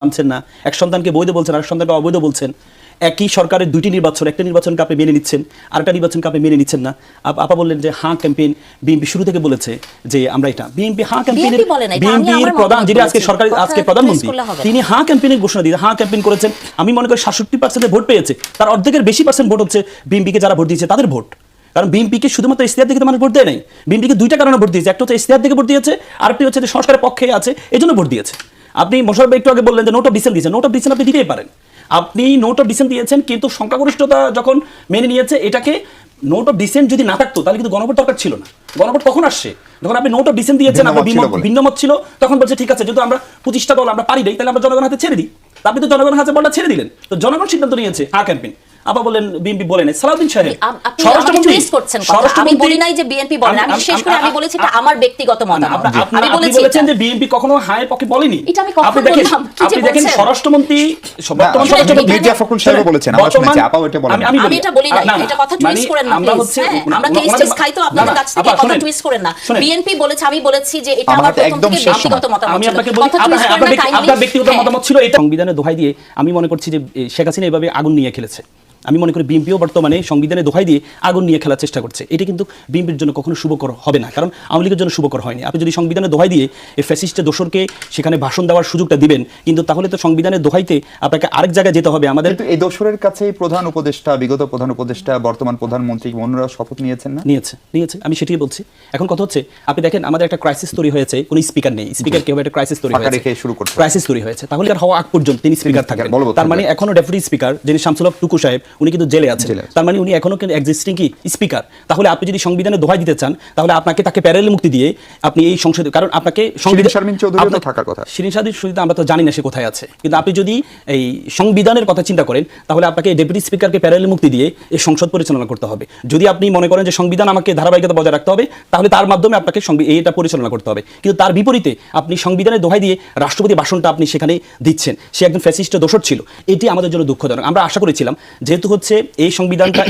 মানছেন না, এক সন্তানকে বৈধ বলছেন, আরেক সন্তানকে অবৈধ বলছেন। একই সরকারের দুইটি নির্বাচন, একটা নির্বাচনকে আপনি মেনে নিচ্ছেন, আরেকটা নির্বাচনকে আপনি মেনে নিচ্ছেন না। আপা বললেন যে হাঁ ক্যাম্পেইন, বিএনপি শুরু থেকে বলেছে যে আমরা এটা বিএনপি হাঁ ক্যাম্পেইনের বিএনপির প্রধান যিনি আজকে সরকারি আজকে প্রধানমন্ত্রী তিনি হাঁ ক্যাম্পেইনের ঘোষণা দিয়ে হাঁ ক্যাম্পেইন করেছেন। আমি মনে করি 67% ভোট পেয়েছে, তার অর্ধেকের বেশি পার্সেন্ট ভোট হচ্ছে বিএনপিকে যারা ভোট দিয়েছে তাদের ভোট। কারণ বিএনপিকে শুধুমাত্র ইশতেহার দিকে মানুষ ভোট দেয় নাই, বিএনপিকে দুইটা কারণে ভোট দিয়েছে, একটা হচ্ছে ইশতেহার দিকে ভোট দিয়েছে, আরেকটি হচ্ছে যে সংস্কারের পক্ষে আছে এই জন্য ভোট দিয়েছে। আপনি মোশাররফ একটু আগে বললেন যে নোট অফ ডিসেন্ট দিয়েছেন, নোট অফ ডিসেন্ট আপনি দিতেই পারেন, আপনি নোট অফ ডিসেন্ট দিয়েছেন, কিন্তু সংখ্যাগরিষ্ঠতা যখন মেনে নিয়েছে এটাকে নোট অফ ডিসেন্ট যদি না থাকতো তাহলে কিন্তু গণভোট দরকার ছিল না। গণভোট কখন আসছে? যখন আপনি নোট অফ ডিসেন্ট দিয়েছেন, আপনার ভিন্নমত ছিল, তখন বলছে ঠিক আছে যেহেতু আমরা 25টা দল আমরা পারি নাই তাহলে আমরা জনগণের হাতে ছেড়ে দিই। আপনি তো জনগণের হাতে বলটা ছেড়ে দিলেন, তো জনগণ সিদ্ধান্ত নিয়েছে হাঁ ক্যাম্পেইন। আবার বলেন বিএনপি বলে নাই, সালাউদ্দিন সাহেব আমি বলি নাই যে বিএনপি বলে না, আমি শেষ করে আমি বলেছি এটা আমার ব্যক্তিগত মতামত। আপনি বলেছেন যে বিএনপি কখনো হায়ের পক্ষে বলেনি। এটা আমি কখনো বললাম? আপনি দেখেন স্বরাষ্ট্রমন্ত্রী বর্তমান স্বরাষ্ট্রমন্ত্রী মির্জা ফখরুল সাহেব বলেছেন, আমরা শুনেছি আপা ওইটা বলেন। আমি এটা বলি না, এটা কথা টুইস্ট করেন না প্লিজ। আমরা কেস খাই তো আপনাদের কাছ থেকে, কথা টুইস্ট করেন না। বিএনপি বলেছে, আমি বলেছি যে এটা আমার প্রথম থেকে ব্যক্তিগত মতামত। আমি আপনাকে বলি আপনার ব্যক্তিগত মতামত ছিল এটা। সংবিধানের দোহাই দিয়ে আমি মনে করছি যে শেখ হাসিনা এইভাবে আগুন নিয়ে খেলেছে। আমি মনে করি বিএনপিও বর্তমানে সংবিধানে দোহাই দিয়ে আগুন নিয়ে খেলার চেষ্টা করছে। এটা কিন্তু বিএনপির জন্য কখনো শুভকর হবে না, কারণ আওয়ামী লীগের জন্য শুভকর হয়নি। আপনি যদি সংবিধানে দোহাই দিয়ে এই ফ্যাসিস্টের দোসরকে সেখানে ভাষণ দেওয়ার সুযোগটা দিবেন, কিন্তু তাহলে তো সংবিধানের দোহাইতে আপনাকে আরেক জায়গায় যেতে হবে। আমাদের এই দোসরের কাছে প্রধান উপদেষ্টা, বিগত প্রধান উপদেষ্টা, বর্তমান প্রধানমন্ত্রী অন্যরা শপথ নিয়েছেন না? নিয়েছে, আমি সেটাই বলছি। এখন কথা হচ্ছে আপনি দেখেন আমাদের একটা ক্রাইসিস তৈরি হয়েছে, কোনো স্পিকার নেই, স্পিকার কেউ একটা ক্রাইসিস তৈরি হয়েছে, তাহলে আর হওয়া আগ পর্যন্ত তিনি স্পিকার থাকেন। তার মানে এখনো ডেপুটি স্পিকার যিনি শামসুল হক টুকু সাহেব উনি কিন্তু জেলে আছেন, তার মানে উনি এখনো কিন্তু এক্সিস্টিং কি স্পিকার। তাহলে আপনি যদি সংবিধানে দোহাই দিতে চান তাহলে আপনাকে তাকে প্যারালাল মুক্তি দিয়ে আপনি এই সংসদে, কারণ আপনাকে শিরিন শারমিন চৌধুরী আমরা তো জানি না সে কোথায় আছে, কিন্তু আপনি যদি এই সংবিধানের কথা চিন্তা করেন তাহলে আপনাকে ডেপুটি স্পিকারকে প্যারালাল মুক্তি দিয়ে এই সংসদ পরিচালনা করতে হবে। যদি আপনি মনে করেন যে সংবিধান আমাকে ধারাবাহিকতা বজায় রাখতে হবে তাহলে তার মাধ্যমে আপনাকে এটা পরিচালনা করতে হবে, কিন্তু তার বিপরীতে আপনি সংবিধানের দোহাই দিয়ে রাষ্ট্রপতি ভাষণটা আপনি সেখানে দিচ্ছেন, সে একজন ফ্যাসিস্টের দোসর ছিল। এটি আমাদের জন্য দুঃখজনক। আমরা আশা করেছিলাম যেহেতু হচ্ছে এই সংবিধানটা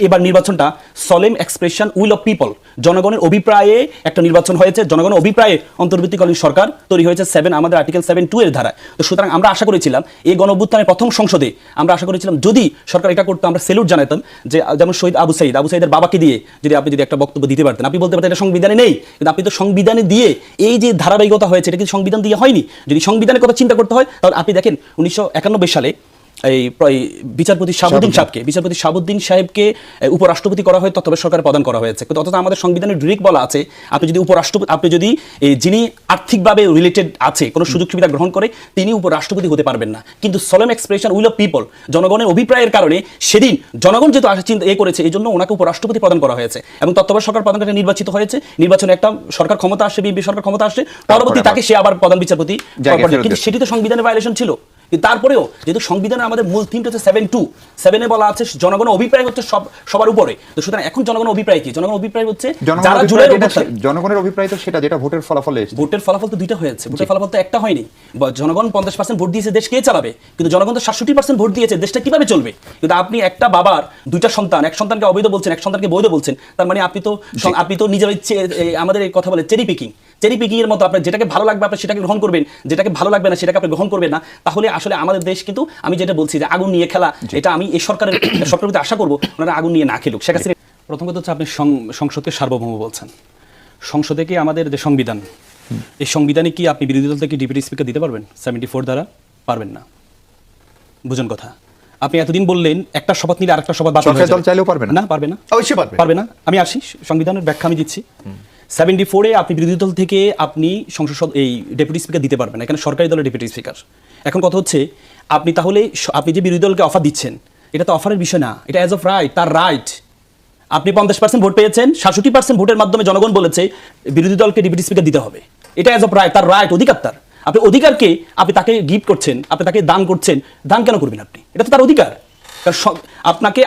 এবার নির্বাচনটা solemn expression will of people, জনগণের অভিপ্রায়ে একটা নির্বাচন হয়েছে, জনগণের অভিপ্রায়ে অন্তর্বর্তীকালীন সরকার তৈরি হয়েছে আমাদের আর্টিকেল 7(2) এর ধারা। তো সুতরাং আমরা আশা করেছিলাম এই গণঅভ্যুত্থানের প্রথম সংসদে আমরা আশা করেছিলাম যদি সরকার এটা করতো আমরা স্যালুট জানাতাম, যে যেমন শহীদ আবু সাইদের বাবাকে দিয়ে আপনি যদি একটা বক্তব্য দিতে পারতেন, আপনি বলতে পারতেন এটা সংবিধানে নেই, কিন্তু আপনি তো সংবিধানে দিয়ে এই যে ধারাবাহিকতা হয়েছে এটা কিন্তু সংবিধান দিয়ে হয়নি। যদি সংবিধানের কথা চিন্তা করতে হয় তাহলে আপনি দেখেন 1991 সালে এই বিচারপতি শাহাবুদ্দিন সাহেবকে উপরাষ্ট্রপতি করা হয়, তত্ত্বাবধায়ক সরকার প্রদান করা হয়েছে, কিন্তু অথচ আমাদের সংবিধানের ডিরেক্ট বলা আছে আপনি যদি উপরাষ্ট্রপতি, আপনি যদি যিনি আর্থিকভাবে রিলেটেড আছে কোনো সুযোগ সুবিধা গ্রহণ করে তিনি উপরাষ্ট্রপতি হতে পারবেন না। কিন্তু solemn expression will of people, জনগণের অভিপ্রায়ের কারণে সেদিন জনগণ যেহেতু চিন্তা করেছে এই জন্য ওনাকে উপরাষ্ট্রপতি প্রদান করা হয়েছে এবং তত্ত্বাবধায়ক সরকার প্রদান করে নির্বাচিত হয়েছে। নির্বাচনে একটা সরকার ক্ষমতা আসে, বিএনপি সরকার ক্ষমতা আসে, পরবর্তী তাকে সে আবার প্রধান বিচারপতি, কিন্তু সেটি তো সংবিধানের ভায়োলেশন ছিল। তারপরেও যেহেতু সংবিধানে আমাদের মূল থিমটা হচ্ছে 7(2)(7) বলা আছে জনগণের অভিপ্রায় হচ্ছে সবার উপরে। তো সুতরাং এখন জনগণের অভিপ্রায় কি? জনগণের অভিপ্রায় হচ্ছে যারা জনগণের অভিপ্রায় তো সেটা যেটা ভোটের ফলাফল এসেছে। ভোটের ফলাফল তো দুইটা হয়েছে, ভোটের ফলাফল তো একটা হয়নি। জনগণ 50% ভোট দিয়েছে, দেশ কে চালাবে? কিন্তু জনগণ তো 67% ভোট দিয়েছে, দেশটা কিভাবে চলবে? কিন্তু আপনি একটা বাবার দুইটা সন্তান, এক সন্তানকে অবৈধ বলছেন, এক সন্তানকে বৈধ বলছেন, তার মানে আপনি তো নিজের আমাদের এই কথা বলে চেরি পিকিং এর মতো আপনার যেটাকে ভালো লাগবে আপনি সেটাকে গ্রহণ করবেন, যেটাকে ভালো লাগবে না সেটাকে আপনি গ্রহণ করবেন না। তাহলে আসলে আমাদের দেশ কিন্তু আমি যেটা বলছি যে আগুন নিয়ে খেলা, এটা আমি এই সরকারের প্রতি আশা করবো ওনারা আগুন নিয়ে না খেলুক। শেখ হাসিনা প্রথম কথা হচ্ছে আপনি সংসদকে সার্বভৌম বলছেন, সংসদে কি আমাদের যে সংবিধান, এই সংবিধানে কি আপনি বিরোধী দল থেকে ডেপুটি স্পিকার দিতে পারবেন 74 দ্বারা? পারবেন না। বুঝুন কথা। আপনি এতদিন বললেন একটা শপথ নিলে আরেকটা শপথ বাতিল হয়ে যাবে, চাইলেও পারবে না। পারবে না, অবশ্যই পারবে না। আমি আসি সংবিধানের ব্যাখ্যা আমি দিচ্ছি। 74-এ আপনি বিরোধী দল থেকে আপনি সংসদ এই ডেপুটি স্পিকার দিতে পারবেন না, এখানে সরকারি দলের ডেপুটি স্পিকার। এখন কথা হচ্ছে আপনি তাহলে আপনি যে বিরোধী দলকে অফার দিচ্ছেন এটা তো অফারের বিষয় না, এটা অ্যাজ অফ রাইট, তার রাইট। আপনি 50% ভোট পেয়েছেন, 67% ভোটের মাধ্যমে জনগণ বলেছে বিরোধী দলকে ডেপুটি স্পিকার দিতে হবে, এটা অ্যাজ অফ রাইট, তার রাইট, অধিকার তার। আপনি অধিকারকে আপনি তাকে গিফট করছেন, আপনি তাকে দান করছেন, দান কেন করবেন আপনি? এটা তো তার অধিকার।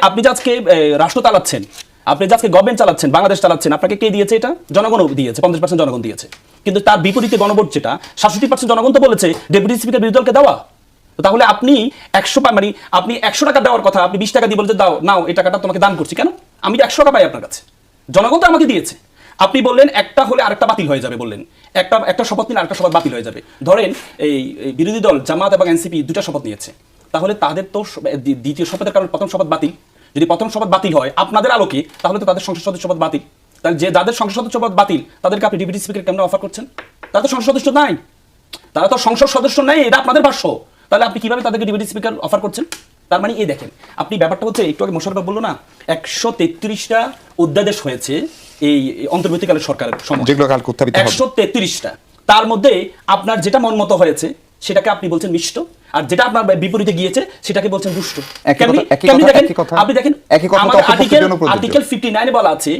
আপনি যে আজকে রাষ্ট্র চালাচ্ছেন, আপনি যে আজকে গভর্নমেন্ট চালাচ্ছেন, বাংলাদেশ চালাচ্ছেন, আপনাকে কে দিয়েছে? এটা জনগণ দিয়েছে, 50% জনগণ দিয়েছে। কিন্তু তার বিপরীতে গণভোট যেটা 67% জনগণ তো বলেছে ডেপুটি স্পিকার বিরোধী দলকে দেওয়া। তাহলে আপনি 100 মানে আপনি 100 টাকা দেওয়ার কথা আপনি 20 টাকা দিয়ে বলতে দাও, নাও এই টাকাটা তোমাকে দান করছি। কেন? আমি তো 100 টাকা পাই আপনার কাছে, জনগণ তো আমাকে দিয়েছে। আপনি বললেন একটা হলে আরেকটা বাতিল হয়ে যাবে, বললেন একটা শপথ নিলে আরেকটা শপথ বাতিল হয়ে যাবে। ধরেন এই বিরোধী দল জামাত এবং এনসিপি দুটা শপথ নিয়েছে, তাহলে তাদের তো দ্বিতীয় শপথের কারণে প্রথম শপথ বাতিল। যদি প্রথম শপথ বাতিল হয় আপনাদের আলোকে, তাহলে তো তাদের সংসদ সদস্য শপথ বাতিল। তাহলে যাদের সংসদ সদস্য শপথ বাতিল তাদেরকে আপনি ডেপুটি স্পিকার কেমন অফার করছেন? তারা তো সংসদ সদস্য নাই, তারা তো সংসদ সদস্য নেই, এটা আপনাদের ভাষ্য। তাহলে আপনি কিভাবে তাদেরকে ডেপুটি স্পিকার অফার করছেন? তার মানে এই দেখেন আপনি ব্যাপারটা হচ্ছে, একটু আগে মোশাররফ বললো না 133টা অধ্যাদেশ হয়েছে এই অন্তর্বর্তীকালীন সরকারের সময়, 133টা। তার মধ্যে আপনার যেটা মন মতো হয়েছে সেটাকে আপনি বলছেন মিষ্ট, আর যেটা আপনার বিপরীতে গিয়েছে সেটাকে বলছেন দুষ্ট। আপনি দেখেন আর্টিকেল 59 বলা আছে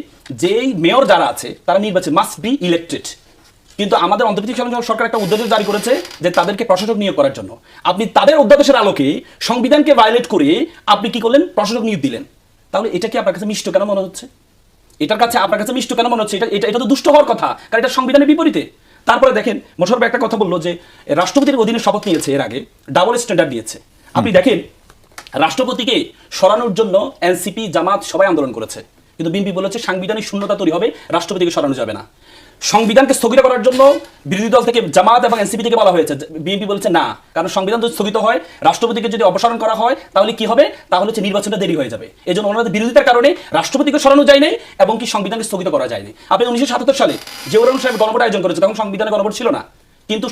যে মেয়র যারা আছে তারা নির্বাচন মাস্ট বি ইলেক্টেড, কিন্তু আমাদের অন্তর্বর্তীকালীন সরকার একটা অধ্যাদেশ জারি করেছে যে তাদেরকে প্রশাসক নিয়োগ করার জন্য। আপনি তাদের অধ্যাদেশের আলোকে সংবিধানকে ভায়োলেট করে আপনি কি করলেন? প্রশাসক নিয়োগ দিলেন। তাহলে এটা কি আপনার কাছে মিষ্ট কেন মনে হচ্ছে? এটার কাছে আপনার কাছে মিষ্ট কেন মনে হচ্ছে? এটা তো দুষ্ট হওয়ার কথা, কারণ এটা সংবিধানের বিপরীতে। তারপরে দেখেন মোশাররফ একটা কথা বললো যে রাষ্ট্রপতির অধীনে শপথ নিয়েছে, এর আগে ডাবল স্ট্যান্ডার্ড দিয়েছে। আপনি দেখেন রাষ্ট্রপতিকে সরানোর জন্য এনসিপি জামাত সবাই আন্দোলন করেছে, কিন্তু বিএনপি বলেছে সাংবিধানিক শূন্যতা তৈরি হবে, রাষ্ট্রপতিকে সরানো যাবে না। সংবিধানকে স্থগিত করার জন্য বিরোধী দল থেকে জামাত এবং এনসিপি থেকে বলা হয়েছে, বিএনপি বলেছে না, কারণ সংবিধান যদি স্থগিত হয়, রাষ্ট্রপতিকে যদি অপসারণ করা হয় তাহলে কি হবে? তাহলে হচ্ছে নির্বাচনটা দেরি হয়ে যাবে। এই জন্য ওনাদের বিরোধিতার কারণে রাষ্ট্রপতিকে সরানো যায় নাই এবং কি সংবিধানকে স্থগিত করা যায়নি। আপনি 1977 সালে জিয়াউর রহমান সাহেব গণভোট আয়োজন করেছে, তখন সংবিধানে গণভোট ছিল না, কিন্তু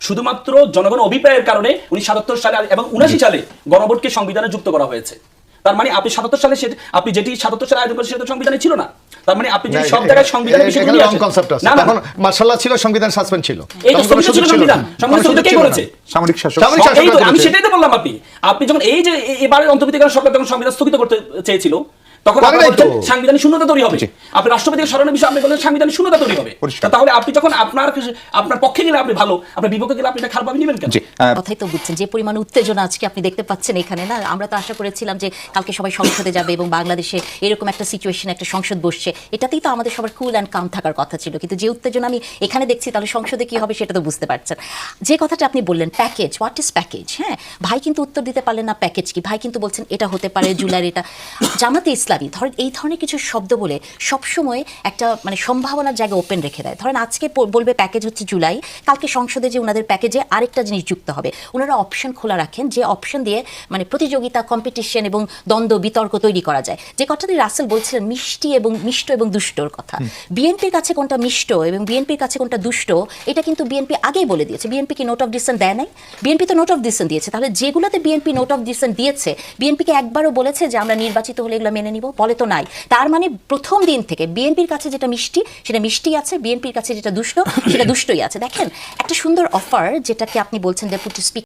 শুধুমাত্র জনগণ অভিপ্রায়ের কারণে 1977 সালে এবং 79 সালে গণভোটকে সংবিধানে যুক্ত করা হয়েছে। তার মানে আপনি 77 সালে আপনি যেটি 77 সালে আয়োজন করেছেন সেটা তো সংবিধানে ছিল না। তার মানে আপনি যদি সব জায়গায় সংবিধানের বিষয়গুলো নিয়ে আসেন, না তখন মাশাআল্লাহ ছিল, সংবিধান সাসপেন্ড ছিল। এই তো ছিল সংবিধান স্থগিত কে করেছে? সামরিক শাসক। এই তো আমি সেটাই তো বললাম। আপনি যখন এই যে এবারে অন্তর্বর্তীকালীন সরকার যখন সংবিধান স্থগিত করতে চেয়েছিল, তখন আপনি বলছেন সাংবিধানিক শূন্যতা তৈরি হবে। আপনি রাষ্ট্রপতিকে সরানোর বিষয়ে আপনি বলেন সাংবিধানিক শূন্যতা তৈরি হবে। তাহলে আপনি যখন আপনার পক্ষে গেলে আপনি ভালো, আপনার বিপক্ষে গেলে আপনি এটা খারাপভাবে নেবেন কেন? কথাই তো বুঝছেন যে পরিমাণ উত্তেজনা আজকে আপনি দেখতে পাচ্ছেন এখানে, না? আমরা তো আশা করেছিলাম যে কালকে সবাই সংসদে যাবে এবং বাংলাদেশে এরকম একটা সিচুয়েশন, একটা সংসদ বসছে, এটাতেই তো আমাদের সবার কুল অ্যান্ড কাম থাকার কথা ছিল। কিন্তু যে উত্তেজনা আমি এখানে দেখছি, তাহলে সংসদে কি হবে সেটা তো বুঝতে পারছেন। যে কথাটা আপনি বললেন প্যাকেজ, হোয়াট ইজ প্যাকেজ? হ্যাঁ, ভাই কিন্তু উত্তর দিতে পারলেন না প্যাকেজ কি। ভাই কিন্তু বলছেন এটা হতে পারে জুলাইয়ের এটা। জামাতে ইসলামী ধরেন এই ধরনের কিছু শব্দ বলে সবসময় একটা মানে সম্ভাবনার জায়গা ওপেন রেখে দেয়। ধরেন আজকে বলবে প্যাকেজ হচ্ছে জুলাই, কালকে সংসদে যে ওনাদের প্যাকেজে আরেকটা জিনিস যুক্ত হবে। ওনারা অপশন খোলা রাখেন, যে অপশন দিয়ে মানে প্রতিযোগিতা, কম্পিটিশন এবং দ্বন্দ্ব বিতর্ক তৈরি করা যায়। যে কথাটি রাসেল বলছিলেন মিষ্ট এবং দুষ্টর কথা, বিএনপির কাছে কোনটা মিষ্ট এবং বিএনপির কাছে কোনটা দুষ্ট, এটা কিন্তু বিএনপি আগেই বলে দিয়েছে। বিএনপি কি নোট অফ ডিসেন্ট দেয় নাই? বিএনপি তো নোট অফ ডিসেন্ট দিয়েছে। তাহলে যেগুলোতে বিএনপি নোট অফ ডিসেন্ট দিয়েছে, বিএনপিকে একবারও বলেছে যে আমরা নির্বাচিত হলে এগুলো মেনে নিব? বলে তো নাই। তার মানে প্রথম দিন থেকে বিএনপির কাছে যেটা মিষ্টি সেটা মিষ্টি আছে, বিএনপির কাছে যেটা দুষ্ট সেটা দুষ্টই আছে। দেখেন একটা সুন্দর অফার, যেটাকে আপনি বলছেন ডেপুটি স্পিকার